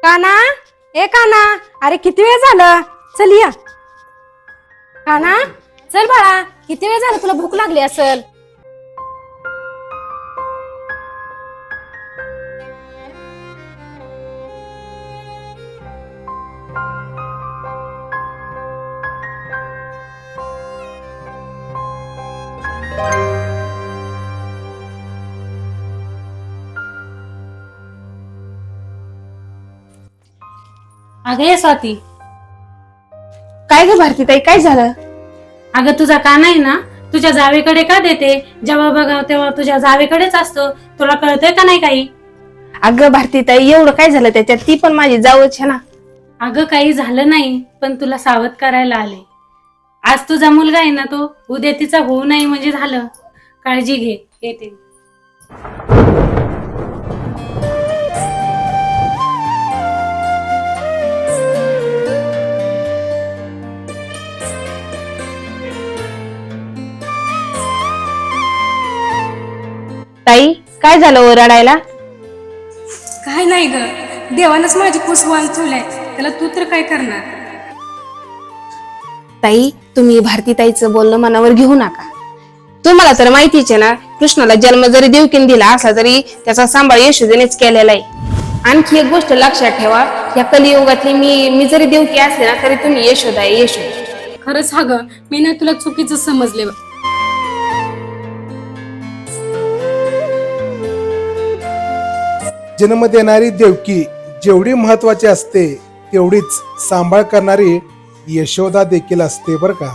काना, ए काना, अरे किती वेळ झालं, चल या. काना, चल बाळा, किती वेळ झालं, तुला भूक लागली असेल. अगं ये स्वाती. काय ग भारतीताई, काय झालं? अगं तुझा कान आहे ना, तुझ्या जावेकडे का देते? जेव्हा बघाव तेव्हा तुझ्या जावेकडेच असतो. तुला कळतंय का नाही काही? अगं भारतीताई, एवढं काय झालं त्याच्यात? ती पण माझी जावच आहे ना. अगं काही झालं नाही, पण तुला सावध करायला आले. आज तुझा मुलगा आहे ना, तो उद्या तिचा होऊ नाही म्हणजे झालं. काळजी घे. येते. ताई, काय झालं ओरडायला? काय नाही ग, देवानच माझी कुसवान ठेवलाय, त्याला तू तर काय करणार. ताई, तुम्ही भारतीताईचं बोलणं मनावर घेऊ नका. तुम्हाला तर माहितीच आहे ना, कृष्णाला जन्म जरी देवकीने दिला असला तरी त्याचा सांभाळ यशोदेनेच केलेला आहे. आणखी एक गोष्ट लक्षात ठेवा, या कलियुगातली मी जरी देवकी असले ना तरी तुम्ही यशोदा आहे, यशोदा. खरंच हा ग, मी ना तुला चुकीचं समजले. जन्म देणारी देवकी जेवढी महत्वाची असते तेवढीच सांभाळ करणारी यशोदा देखील असते बरं का.